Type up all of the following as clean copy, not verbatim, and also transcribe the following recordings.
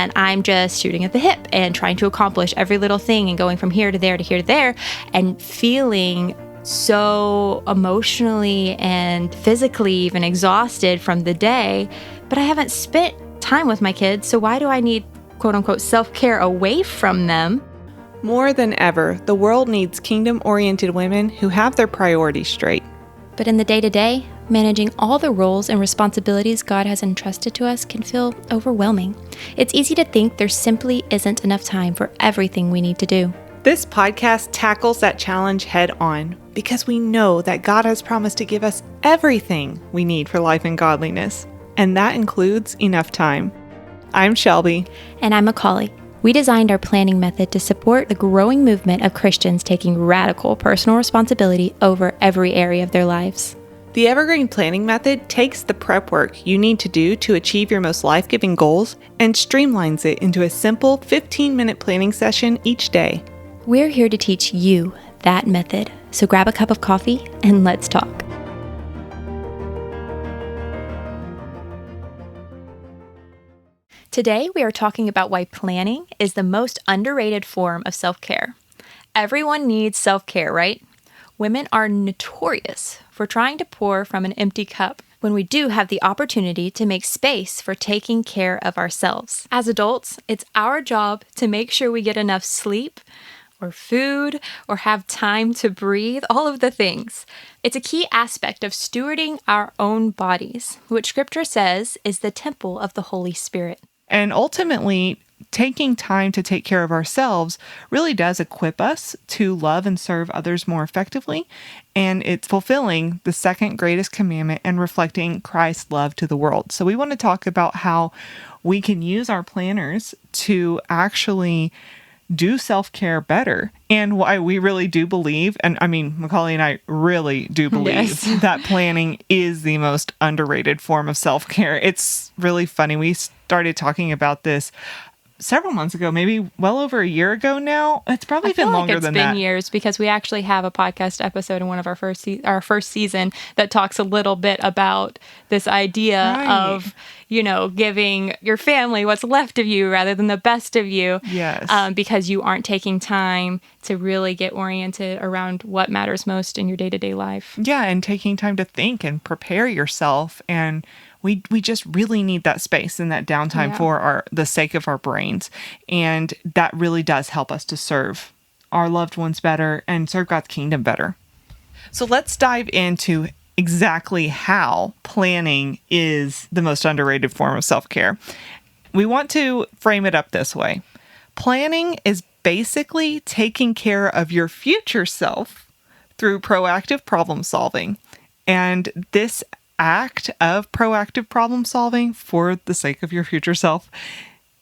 and I'm just shooting at the hip and trying to accomplish every little thing and going from here to there to here to there and feeling so emotionally and physically even exhausted from the day, but I haven't spent time with my kids, so why do I need quote unquote self-care away from them? More than ever, the world needs kingdom-oriented women who have their priorities straight. But in the day-to-day, managing all the roles and responsibilities God has entrusted to us can feel overwhelming. It's easy to think there simply isn't enough time for everything we need to do. This podcast tackles that challenge head on because we know that God has promised to give us everything we need for life and godliness, and that includes enough time. I'm Shelby. And I'm McCauley. We designed our planning method to support the growing movement of Christians taking radical personal responsibility over every area of their lives. The Evergreen Planning Method takes the prep work you need to do to achieve your most life-giving goals and streamlines it into a simple 15-minute planning session each day. We're here to teach you that method, so grab a cup of coffee and let's talk. Today, we are talking about why planning is the most underrated form of self-care. Everyone needs self-care, right? Women are notorious for trying to pour from an empty cup when we do have the opportunity to make space for taking care of ourselves. As adults, it's our job to make sure we get enough sleep, or food, or have time to breathe, all of the things. It's a key aspect of stewarding our own bodies, which Scripture says is the temple of the Holy Spirit. And ultimately, taking time to take care of ourselves really does equip us to love and serve others more effectively, and it's fulfilling the second greatest commandment and reflecting Christ's love to the world. So we want to talk about how we can use our planners to actually do self-care better, and why we really do believe, and I mean, McCauley and I really do believe that planning is the most underrated form of self-care. It's really funny. We started talking about this several months ago, maybe well over a year ago now. It's probably been longer than that. It's been years because we actually have a podcast episode in one of our first season that talks a little bit about this idea of, giving your family what's left of you rather than the best of you. Yes. Because you aren't taking time to really get oriented around what matters most in your day-to-day life. Yeah, and taking time to think and prepare yourself, and we just really need that space and that downtime for the sake of our brains. And that really does help us to serve our loved ones better and serve God's kingdom better. So let's dive into exactly how planning is the most underrated form of self-care. We want to frame it up this way. Planning is basically taking care of your future self through proactive problem solving. And this act of proactive problem solving for the sake of your future self,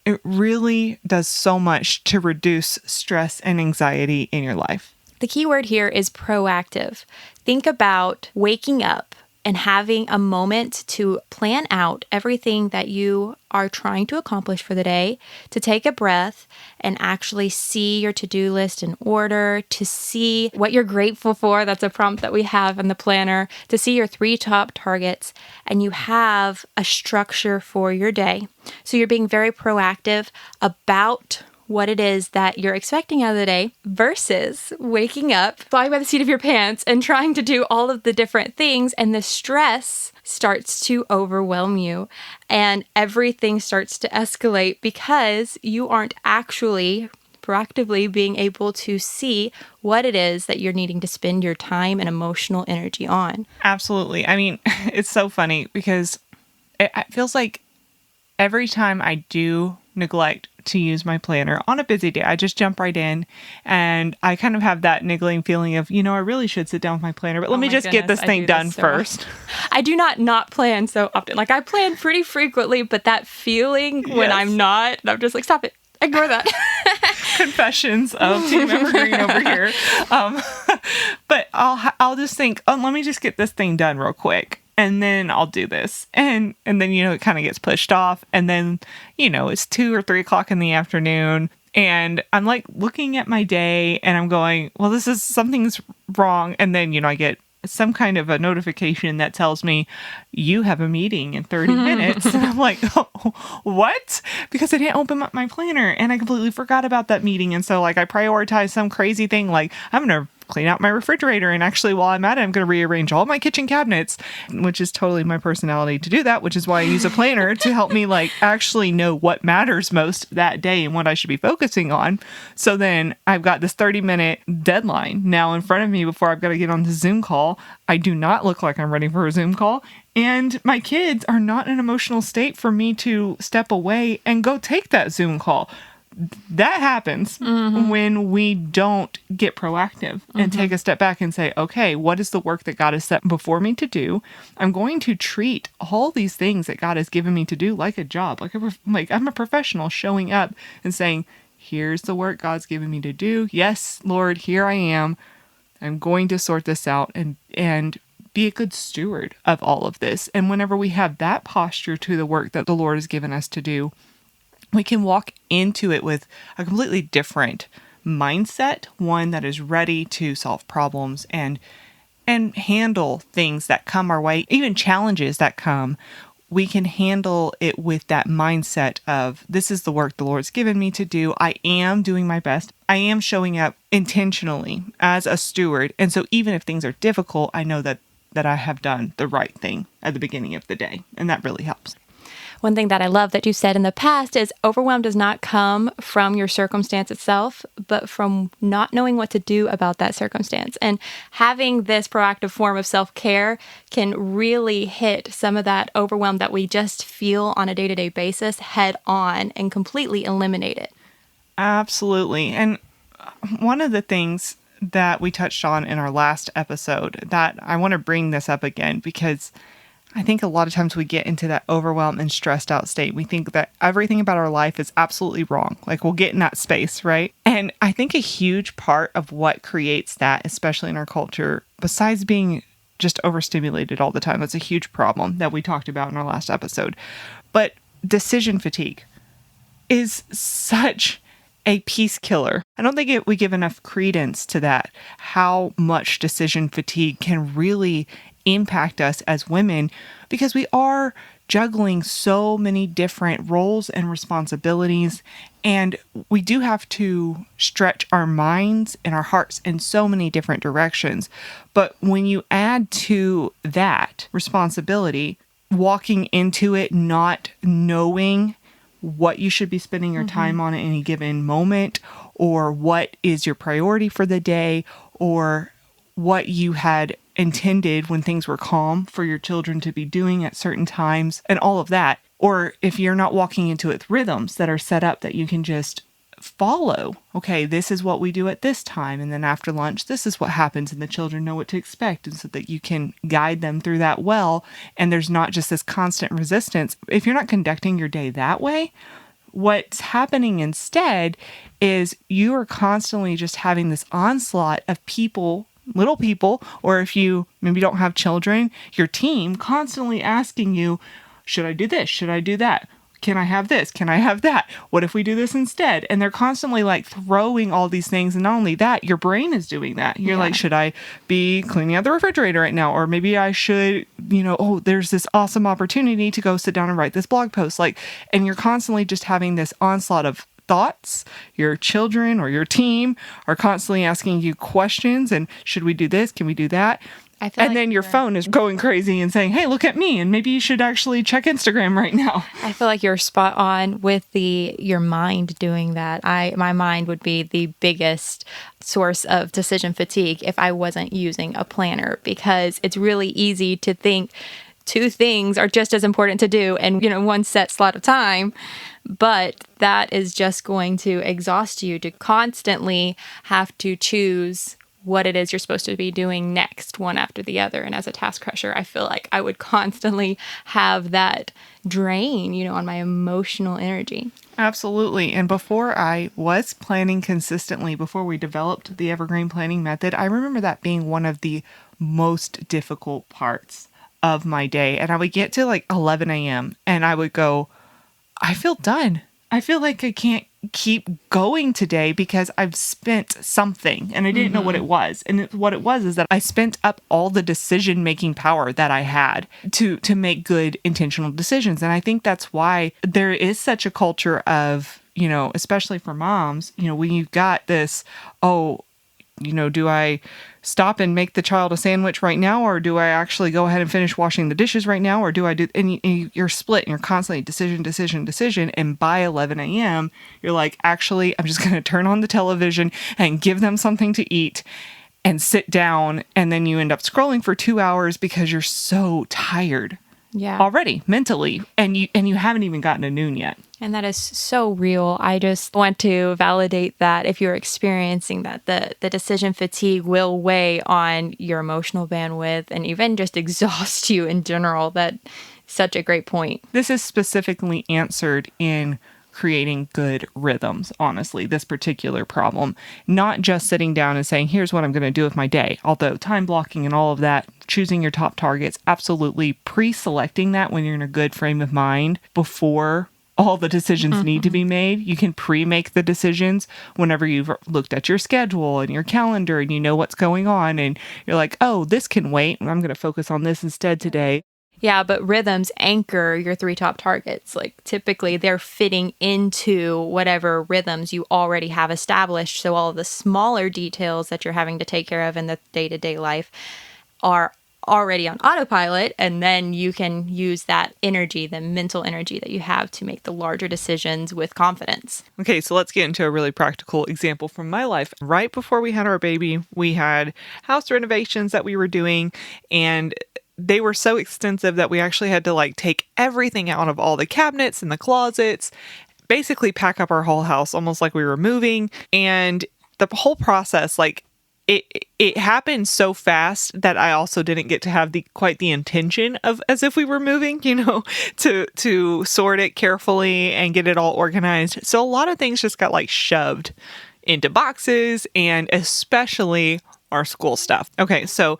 it really does so much to reduce stress and anxiety in your life. The key word here is proactive. Think about waking up and having a moment to plan out everything that you are trying to accomplish for the day, to take a breath and actually see your to-do list in order, to see what you're grateful for. That's a prompt that we have in the planner, to see your 3 top targets, and you have a structure for your day. So you're being very proactive about what it is that you're expecting out of the day versus waking up, flying by the seat of your pants and trying to do all of the different things, and the stress starts to overwhelm you and everything starts to escalate because you aren't actually proactively being able to see what it is that you're needing to spend your time and emotional energy on. Absolutely. I mean, it's so funny because it feels like every time I do neglect to use my planner on a busy day, I just jump right in, and I kind of have that niggling feeling of, I really should sit down with my planner, but let me just get this thing done first. I do not plan so often. Like, I plan pretty frequently, but that feeling when I'm not, I'm just like, stop it. Ignore that. Confessions of Team Evergreen over here. But I'll just think, let me just get this thing done real quick, and then I'll do this. And then, it kind of gets pushed off. And then, it's 2 or 3 o'clock in the afternoon. And I'm like looking at my day and I'm going, well, something's wrong. And then, I get some kind of a notification that tells me you have a meeting in 30 minutes. And I'm like, oh, what? Because I didn't open up my planner and I completely forgot about that meeting. And so like I prioritized some crazy thing like I'm going to clean out my refrigerator. And actually, while I'm at it, I'm going to rearrange all my kitchen cabinets, which is totally my personality to do that, which is why I use a planner to help me like actually know what matters most that day and what I should be focusing on. So then I've got this 30-minute deadline now in front of me before I've got to get on the Zoom call. I do not look like I'm ready for a Zoom call. And my kids are not in an emotional state for me to step away and go take that Zoom call. That happens when we don't get proactive and take a step back and say, okay, what is the work that God has set before me to do? I'm going to treat all these things that God has given me to do like a job, like I'm a professional showing up and saying, here's the work God's given me to do. Yes, Lord, here I am. I'm going to sort this out and be a good steward of all of this. And whenever we have that posture to the work that the Lord has given us to do, we can walk into it with a completely different mindset, one that is ready to solve problems and handle things that come our way, even challenges that come. We can handle it with that mindset of this is the work the Lord's given me to do. I am doing my best. I am showing up intentionally as a steward. And so even if things are difficult, I know that I have done the right thing at the beginning of the day. And that really helps. One thing that I love that you said in the past is overwhelm does not come from your circumstance itself, but from not knowing what to do about that circumstance. And having this proactive form of self-care can really hit some of that overwhelm that we just feel on a day-to-day basis head on and completely eliminate it. Absolutely. And one of the things that we touched on in our last episode that I want to bring this up again because I think a lot of times we get into that overwhelmed and stressed out state. We think that everything about our life is absolutely wrong. Like we'll get in that space, right? And I think a huge part of what creates that, especially in our culture, besides being just overstimulated all the time, that's a huge problem that we talked about in our last episode. But decision fatigue is such a peace killer. I don't think we give enough credence to that, how much decision fatigue can really impact us as women because we are juggling so many different roles and responsibilities, and we do have to stretch our minds and our hearts in so many different directions. But when you add to that responsibility, walking into it not knowing what you should be spending your time on at any given moment, or what is your priority for the day, or what you had intended when things were calm for your children to be doing at certain times and all of that. Or if you're not walking into it with rhythms that are set up that you can just follow. Okay, this is what we do at this time. And then after lunch, this is what happens. And the children know what to expect. And so that you can guide them through that well. And there's not just this constant resistance. If you're not conducting your day that way, what's happening instead is you are constantly just having this onslaught of people, little people, or if you maybe don't have children, your team constantly asking you, should I do this? Should I do that? Can I have this? Can I have that? What if we do this instead? And they're constantly like throwing all these things. And not only that, your brain is doing that. You're like, should I be cleaning out the refrigerator right now? Or maybe I should, there's this awesome opportunity to go sit down and write this blog post. And you're constantly just having this onslaught of thoughts. Your children or your team are constantly asking you questions. And should we do this? Can we do that? And then your phone is going crazy and saying, hey, look at me. And maybe you should actually check Instagram right now. I feel like you're spot on with your mind doing that. My mind would be the biggest source of decision fatigue if I wasn't using a planner, because it's really easy to think two things are just as important to do in one set slot of time. But that is just going to exhaust you to constantly have to choose what it is you're supposed to be doing next, one after the other. And as a task crusher, I feel like I would constantly have that drain, on my emotional energy. Absolutely. And before I was planning consistently, before we developed the evergreen planning method, I remember that being one of the most difficult parts of my day. And I would get to 11 a.m. and I would go, I feel done. I feel like I can't keep going today because I've spent something and I didn't know what it was. And what it was is that I spent up all the decision-making power that I had to make good intentional decisions. And I think that's why there is such a culture of, especially for moms, when you've got this, do I stop and make the child a sandwich right now? Or do I actually go ahead and finish washing the dishes right now? Or do I do, and you're split and you're constantly decision. And by 11 a.m., you're like, actually, I'm just going to turn on the television and give them something to eat and sit down. And then you end up scrolling for 2 hours because you're so tired. Yeah. Already mentally. And you haven't even gotten to noon yet. And that is so real. I just want to validate that if you're experiencing that, the decision fatigue will weigh on your emotional bandwidth and even just exhaust you in general. That's such a great point. This is specifically answered in creating good rhythms, honestly, this particular problem. Not just sitting down and saying, here's what I'm going to do with my day. Although time blocking and all of that, choosing your top targets, absolutely pre-selecting that when you're in a good frame of mind before all the decisions need to be made. You can pre-make the decisions whenever you've looked at your schedule and your calendar and you know what's going on and you're like, oh, this can wait. I'm going to focus on this instead today. Yeah, but rhythms anchor your 3 top targets. Like typically they're fitting into whatever rhythms you already have established. So all of the smaller details that you're having to take care of in the day-to-day life are already on autopilot, and then you can use that energy, the mental energy that you have to make the larger decisions with confidence. Okay, so let's get into a really practical example from my life. Right before we had our baby, we had house renovations that we were doing, and they were so extensive that we actually had to take everything out of all the cabinets and the closets, basically pack up our whole house almost like we were moving. And the whole process, it happened so fast that I also didn't get to have quite the intention of as if we were moving, to sort it carefully and get it all organized. So a lot of things just got shoved into boxes, and especially our school stuff. Okay, so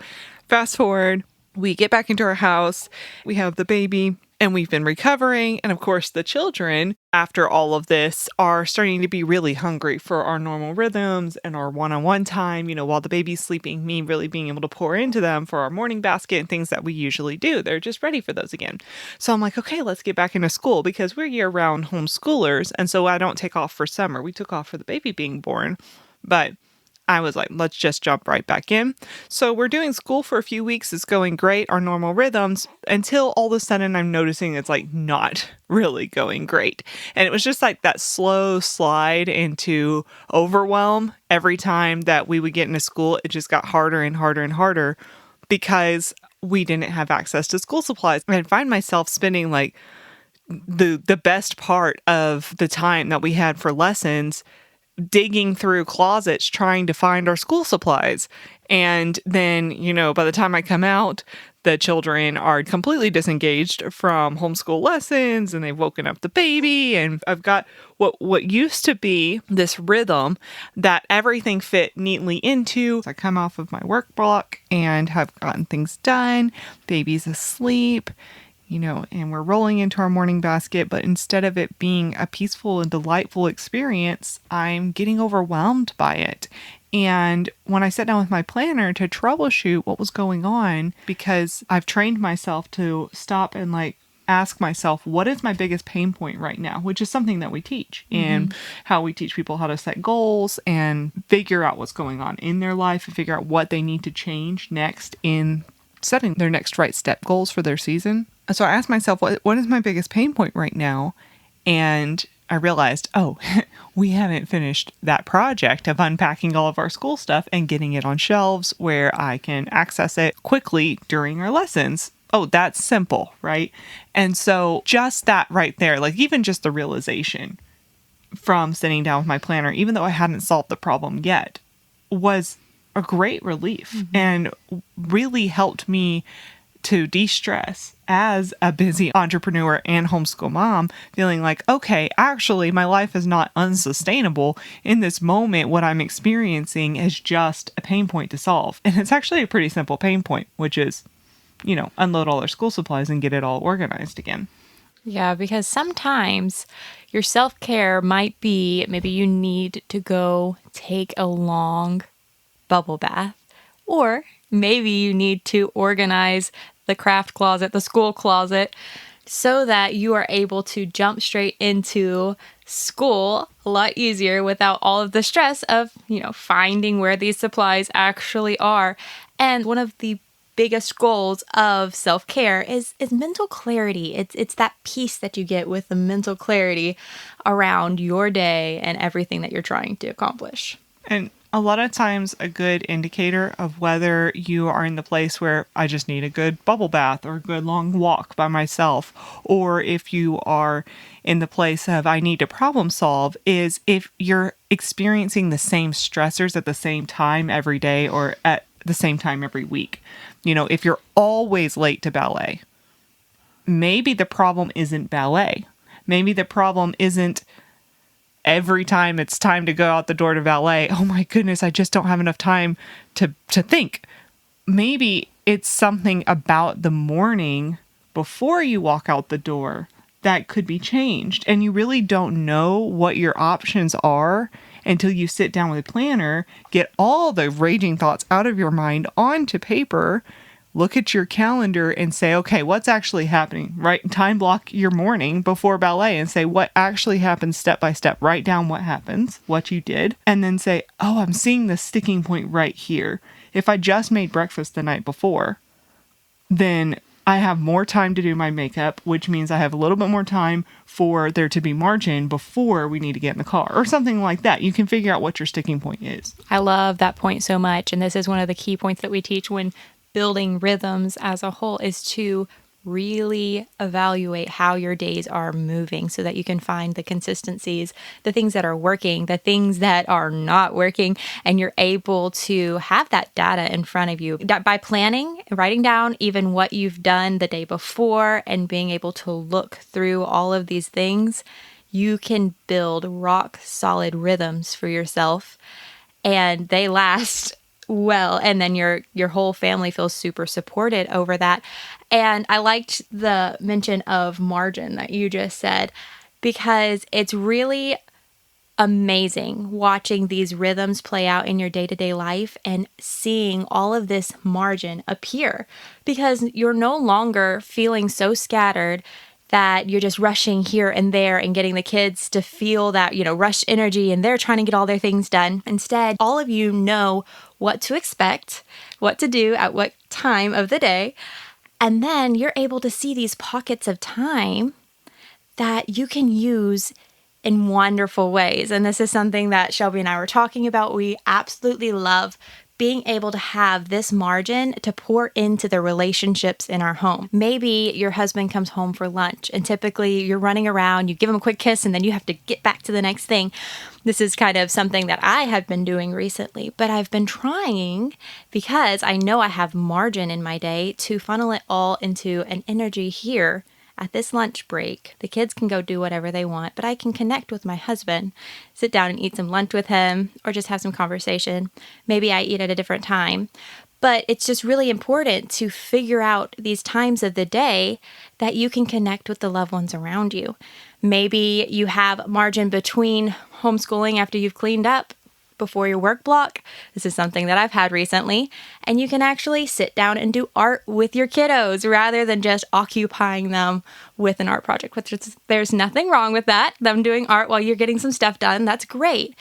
fast forward, we get back into our house, we have the baby, and we've been recovering. And of course, the children, after all of this, are starting to be really hungry for our normal rhythms and our one-on-one time, while the baby's sleeping, me really being able to pour into them for our morning basket and things that we usually do. They're just ready for those again. So I'm like, okay, let's get back into school because we're year-round homeschoolers. And so I don't take off for summer. We took off for the baby being born. But I was like, let's just jump right back in. So we're doing school for a few weeks. It's going great, our normal rhythms, until all of a sudden I'm noticing it's not really going great. And it was just that slow slide into overwhelm. Every time that we would get into school, it just got harder and harder and harder because we didn't have access to school supplies. And I'd find myself spending the best part of the time that we had for lessons digging through closets trying to find our school supplies. And then, by the time I come out, the children are completely disengaged from homeschool lessons and they've woken up the baby. And I've got what used to be this rhythm that everything fit neatly into. I come off of my work block and have gotten things done. Baby's asleep. And we're rolling into our morning basket, but instead of it being a peaceful and delightful experience, I'm getting overwhelmed by it. And when I sat down with my planner to troubleshoot what was going on, because I've trained myself to stop and ask myself, what is my biggest pain point right now? Which is something that we teach and how we teach people how to set goals and figure out what's going on in their life and figure out what they need to change next in setting their next right step goals for their season. So I asked myself, what is my biggest pain point right now? And I realized, we haven't finished that project of unpacking all of our school stuff and getting it on shelves where I can access it quickly during our lessons. Oh, that's simple, right? And so just that right there, even just the realization from sitting down with my planner, even though I hadn't solved the problem yet, was a great relief and really helped me to de-stress as a busy entrepreneur and homeschool mom, feeling okay, actually my life is not unsustainable. In this moment, what I'm experiencing is just a pain point to solve. And it's actually a pretty simple pain point, which is, unload all our school supplies and get it all organized again. Yeah, because sometimes your self care might be maybe you need to go take a long bubble bath, or maybe you need to organize the craft closet, the school closet, so that you are able to jump straight into school a lot easier without all of the stress of, finding where these supplies actually are. And one of the biggest goals of self-care is mental clarity. It's that peace that you get with the mental clarity around your day and everything that you're trying to accomplish. And a lot of times, a good indicator of whether you are in the place where I just need a good bubble bath or a good long walk by myself, or if you are in the place of I need to problem solve, is if you're experiencing the same stressors at the same time every day or at the same time every week. If you're always late to ballet, maybe the problem isn't ballet. Maybe the problem isn't every time it's time to go out the door to valet, oh my goodness, I just don't have enough time to think. Maybe it's something about the morning before you walk out the door that could be changed. And you really don't know what your options are until you sit down with a planner, get all the raging thoughts out of your mind onto paper, look at your calendar and say, okay, what's actually happening, right? Time block your morning before ballet and say what actually happens step by step. Write down what happens, what you did, and then say, oh, I'm seeing the sticking point right here. If I just made breakfast the night before, then I have more time to do my makeup, which means I have a little bit more time for there to be margin before we need to get in the car or something like that. You can figure out what your sticking point is. I love that point so much. And this is one of the key points that we teach when building rhythms as a whole, is to really evaluate how your days are moving so that you can find the consistencies, the things that are working, the things that are not working, and you're able to have that data in front of you. By planning, writing down even what you've done the day before and being able to look through all of these things, you can build rock solid rhythms for yourself, and they last well, and then your whole family feels super supported over that. And I liked the mention of margin that you just said, because it's really amazing watching these rhythms play out in your day-to-day life and seeing all of this margin appear, because you're no longer feeling so scattered that you're just rushing here and there and getting the kids to feel that, rush energy and they're trying to get all their things done. Instead, all of you know what to expect, what to do at what time of the day. And then you're able to see these pockets of time that you can use in wonderful ways. And this is something that Shelby and I were talking about. We absolutely love being able to have this margin to pour into the relationships in our home. Maybe your husband comes home for lunch and typically you're running around, you give him a quick kiss and then you have to get back to the next thing. This is kind of something that I have been doing recently, but I've been trying, because I know I have margin in my day, to funnel it all into an energy here. At this lunch break, the kids can go do whatever they want, but I can connect with my husband, sit down and eat some lunch with him, or just have some conversation. Maybe I eat at a different time. But it's just really important to figure out these times of the day that you can connect with the loved ones around you. Maybe you have margin between homeschooling after you've cleaned up before your work block. This is something that I've had recently. And you can actually sit down and do art with your kiddos rather than just occupying them with an art project, which there's nothing wrong with that. Them doing art while you're getting some stuff done, that's great.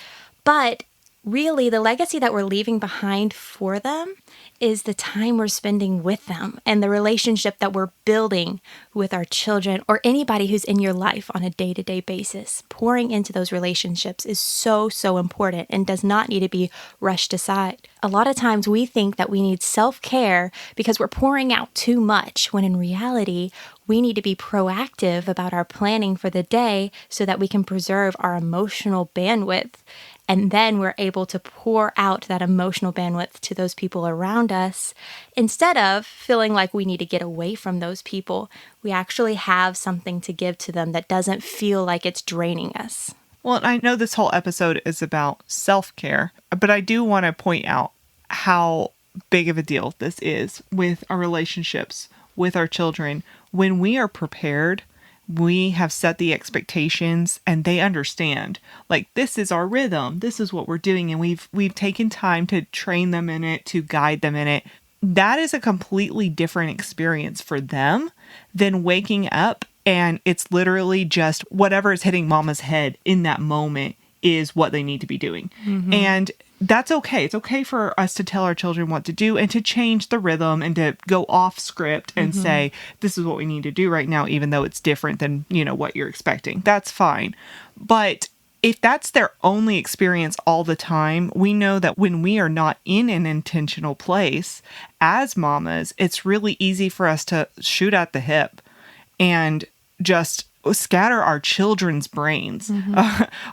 But really, the legacy that we're leaving behind for them is the time we're spending with them and the relationship that we're building with our children or anybody who's in your life on a day-to-day basis. Pouring into those relationships is so, so important and does not need to be rushed aside. A lot of times we think that we need self-care because we're pouring out too much, when in reality, we need to be proactive about our planning for the day so that we can preserve our emotional bandwidth. And then we're able to pour out that emotional bandwidth to those people around us. Instead of feeling like we need to get away from those people, we actually have something to give to them that doesn't feel like it's draining us. Well, I know this whole episode is about self-care, but I do want to point out how big of a deal this is with our relationships with our children. When we are prepared, we have set the expectations and they understand, like, this is our rhythm, this is what we're doing, and we've taken time to train them in it, to guide them in it. That is a completely different experience for them than waking up and it's literally just whatever is hitting mama's head in that moment is what they need to be doing. And that's okay. It's okay for us to tell our children what to do and to change the rhythm and to go off script and say, this is what we need to do right now, even though it's different than, what you're expecting. That's fine. But if that's their only experience all the time, we know that when we are not in an intentional place as mamas, it's really easy for us to shoot at the hip and just scatter our children's brains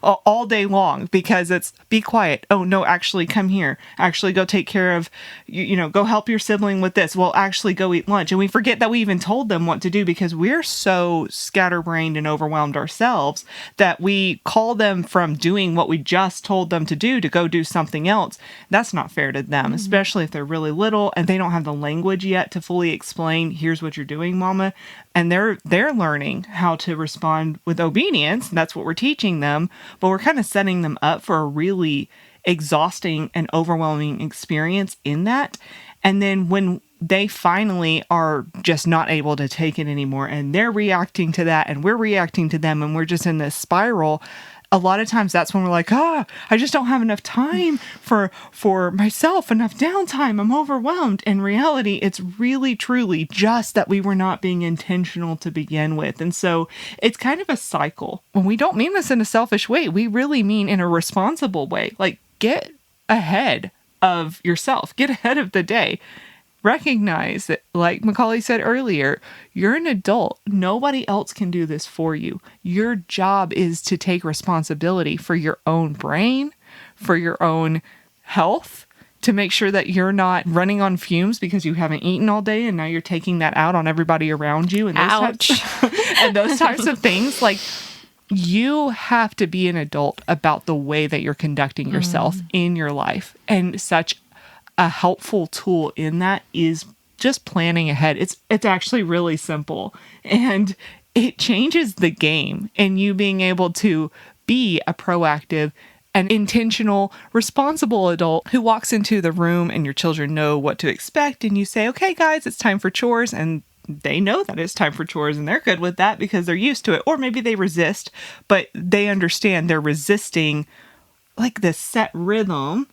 all day long, because it's be quiet. Oh no, actually come here. Actually go take care of, go help your sibling with this. Well, actually go eat lunch. And we forget that we even told them what to do because we're so scatterbrained and overwhelmed ourselves that we call them from doing what we just told them to do to go do something else. That's not fair to them, especially if they're really little and they don't have the language yet to fully explain, here's what you're doing, mama. And they're learning how to respond with obedience. That's what we're teaching them. But we're kind of setting them up for a really exhausting and overwhelming experience in that. And then when they finally are just not able to take it anymore and they're reacting to that and we're reacting to them and we're just in this spiral, a lot of times that's when we're like, I just don't have enough time for myself, enough downtime. I'm overwhelmed. In reality, it's really, truly just that we were not being intentional to begin with. And so it's kind of a cycle. When we don't mean this in a selfish way, we really mean in a responsible way. Like, get ahead of yourself, get ahead of the day. Recognize that, like McCauley said earlier, you're an adult. Nobody else can do this for you. Your job is to take responsibility for your own brain, for your own health, to make sure that you're not running on fumes because you haven't eaten all day and now you're taking that out on everybody around you and those types of things. Like, you have to be an adult about the way that you're conducting yourself in your life. And such a helpful tool in that is just planning ahead. It's actually really simple, and it changes the game, and you being able to be a proactive and intentional, responsible adult who walks into the room and your children know what to expect, and you say, okay, guys, it's time for chores, and they know that it's time for chores and they're good with that because they're used to it. Or maybe they resist, but they understand they're resisting like this set rhythm.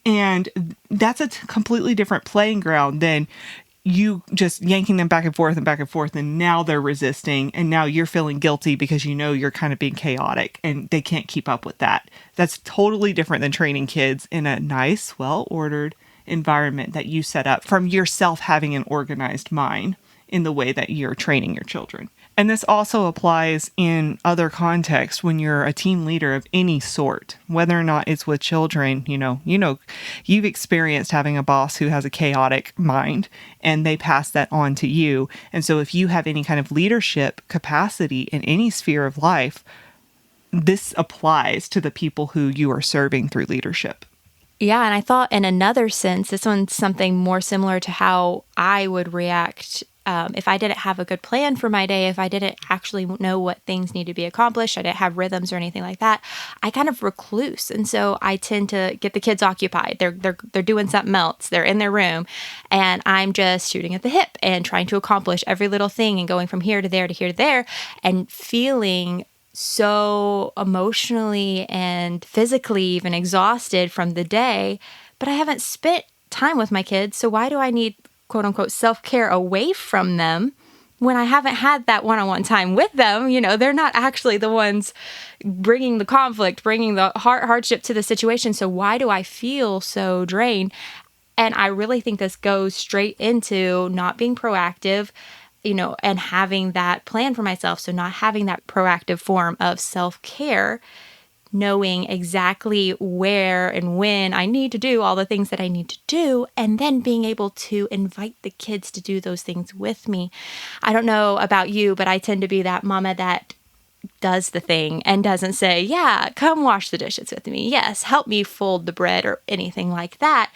And that's a completely different playing ground than you just yanking them back and forth, and now they're resisting, and now you're feeling guilty because you're kind of being chaotic, and they can't keep up with that. That's totally different than training kids in a nice, well-ordered environment that you set up from yourself having an organized mind in the way that you're training your children. And this also applies in other contexts when you're a team leader of any sort, whether or not it's with children. You've experienced having a boss who has a chaotic mind and they pass that on to you. And so if you have any kind of leadership capacity in any sphere of life, this applies to the people who you are serving through leadership. Yeah, and I thought in another sense, this one's something more similar to how I would react if I didn't have a good plan for my day, if I didn't actually know what things need to be accomplished, I didn't have rhythms or anything like that, I kind of recluse. And so I tend to get the kids occupied. They're doing something else. They're in their room and I'm just shooting at the hip and trying to accomplish every little thing and going from here to there to here to there and feeling so emotionally and physically even exhausted from the day, but I haven't spent time with my kids. So why do I need quote unquote self-care away from them when I haven't had that one-on-one time with them? They're not actually the ones bringing the conflict, bringing the hardship to the situation. So why do I feel so drained? And I really think this goes straight into not being proactive, and having that plan for myself. So not having that proactive form of self-care, knowing exactly where and when I need to do all the things that I need to do, and then being able to invite the kids to do those things with me. I don't know about you, but I tend to be that mama that does the thing and doesn't say, yeah, come wash the dishes with me. Yes, help me fold the bread or anything like that.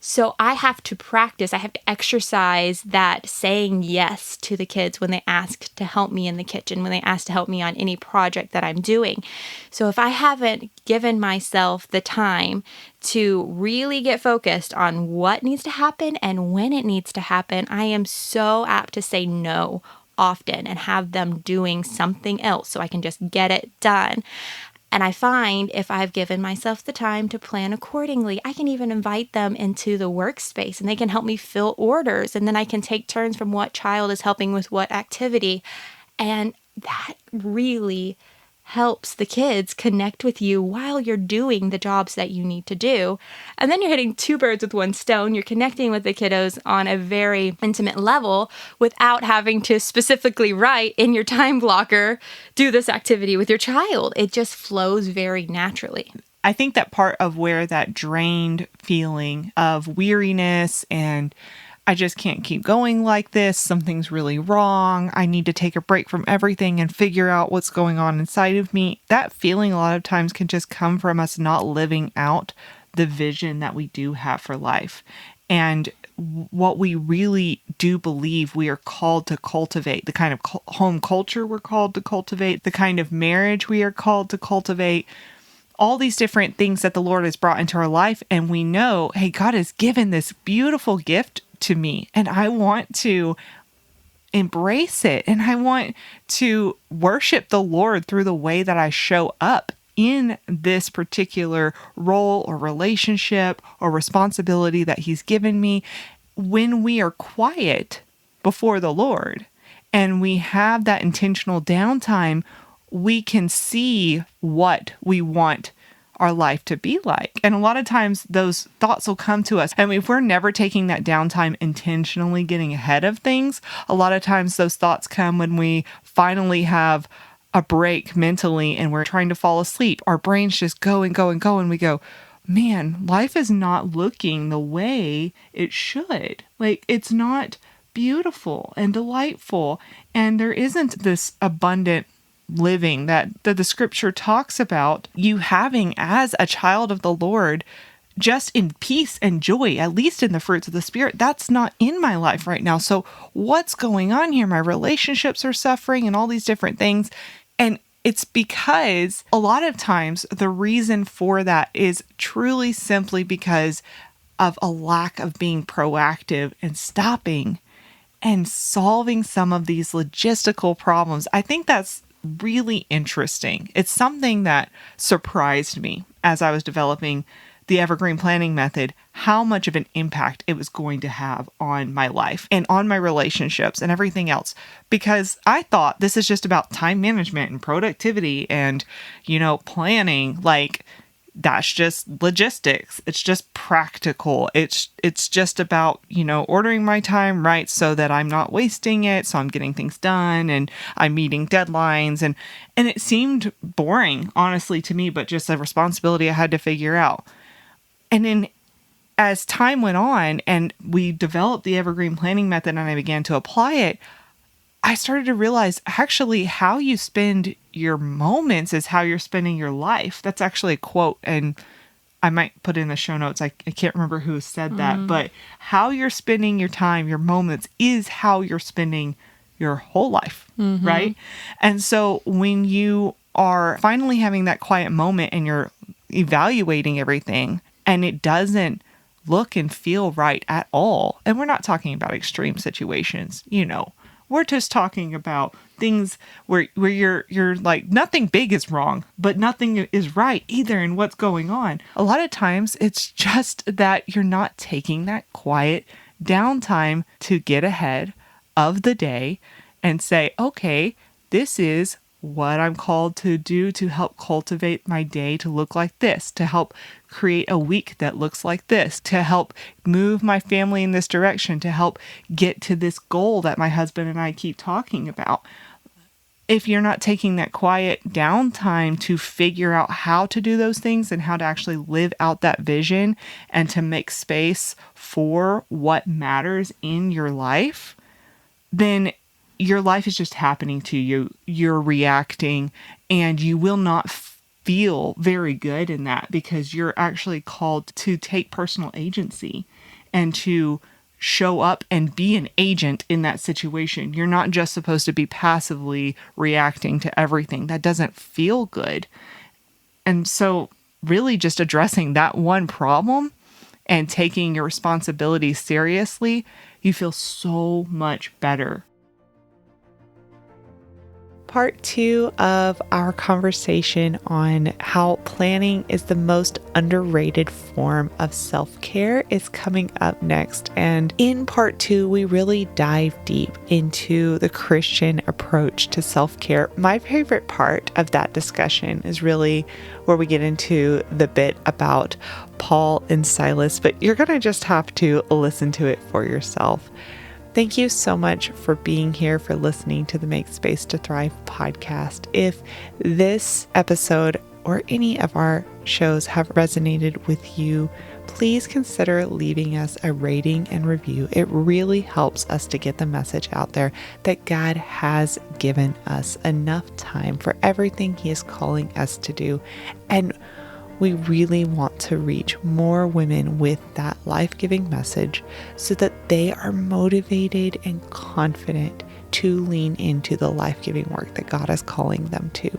So I have to practice, I have to exercise that saying yes to the kids when they ask to help me in the kitchen, when they ask to help me on any project that I'm doing. So if I haven't given myself the time to really get focused on what needs to happen and when it needs to happen, I am so apt to say no often and have them doing something else so I can just get it done. And I find if I've given myself the time to plan accordingly, I can even invite them into the workspace and they can help me fill orders. And then I can take turns from what child is helping with what activity. And that really helps the kids connect with you while you're doing the jobs that you need to do. And then you're hitting two birds with one stone. You're connecting with the kiddos on a very intimate level without having to specifically write in your time blocker, do this activity with your child. It just flows very naturally. I think that part of where that drained feeling of weariness and I just can't keep going like this. Something's really wrong. I need to take a break from everything and figure out what's going on inside of me. That feeling a lot of times can just come from us not living out the vision that we do have for life. And what we really do believe we are called to cultivate, the kind of home culture we're called to cultivate, the kind of marriage we are called to cultivate, all these different things that the Lord has brought into our life. And we know, hey, God has given this beautiful gift to me and I want to embrace it. And I want to worship the Lord through the way that I show up in this particular role or relationship or responsibility that He's given me. When we are quiet before the Lord and we have that intentional downtime, we can see what we want our life to be like. And a lot of times those thoughts will come to us. And if we're never taking that downtime intentionally getting ahead of things, a lot of times those thoughts come when we finally have a break mentally and we're trying to fall asleep. Our brains just go and go and go. And we go, man, life is not looking the way it should. Like, it's not beautiful and delightful. And there isn't this abundant living that the scripture talks about you having as a child of the Lord, just in peace and joy, at least in the fruits of the Spirit. That's not in my life right now. So what's going on here? My relationships are suffering and all these different things. And it's because a lot of times the reason for that is truly simply because of a lack of being proactive and stopping and solving some of these logistical problems. I think that's really interesting. It's something that surprised me as I was developing the evergreen planning method, how much of an impact it was going to have on my life and on my relationships and everything else. Because I thought this is just about time management and productivity and, planning. Like, that's just logistics. It's just practical. It's just about, ordering my time right so that I'm not wasting it. So I'm getting things done and I'm meeting deadlines. And it seemed boring, honestly, to me, but just a responsibility I had to figure out. And then as time went on and we developed the evergreen planning method and I began to apply it, I started to realize actually how you spend your moments is how you're spending your life. That's actually a quote, and I might put in the show notes. I can't remember who said that, but how you're spending your time, your moments, is how you're spending your whole life, right? And so when you are finally having that quiet moment and you're evaluating everything and it doesn't look and feel right at all, and we're not talking about extreme situations, we're just talking about things where you're like, nothing big is wrong, but nothing is right either in what's going on. A lot of times it's just that you're not taking that quiet downtime to get ahead of the day and say, okay, this is what I'm called to do to help cultivate my day to look like this, to help create a week that looks like this, to help move my family in this direction, to help get to this goal that my husband and I keep talking about. If you're not taking that quiet downtime to figure out how to do those things and how to actually live out that vision and to make space for what matters in your life, then your life is just happening to you. You're reacting and you will not feel very good in that because you're actually called to take personal agency and to show up and be an agent in that situation. You're not just supposed to be passively reacting to everything. That doesn't feel good. And so really just addressing that one problem and taking your responsibility seriously, you feel so much better. Part 2 of our conversation on how planning is the most underrated form of self-care is coming up next. And in part 2, we really dive deep into the Christian approach to self-care. My favorite part of that discussion is really where we get into the bit about Paul and Silas, but you're going to just have to listen to it for yourself. Thank you so much for being here, for listening to the Make Space to Thrive podcast. If this episode or any of our shows have resonated with you, please consider leaving us a rating and review. It really helps us to get the message out there that God has given us enough time for everything He is calling us to do. And we really want to reach more women with that life-giving message so that they are motivated and confident to lean into the life-giving work that God is calling them to.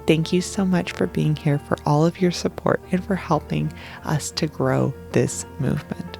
Thank you so much for being here, for all of your support, and for helping us to grow this movement.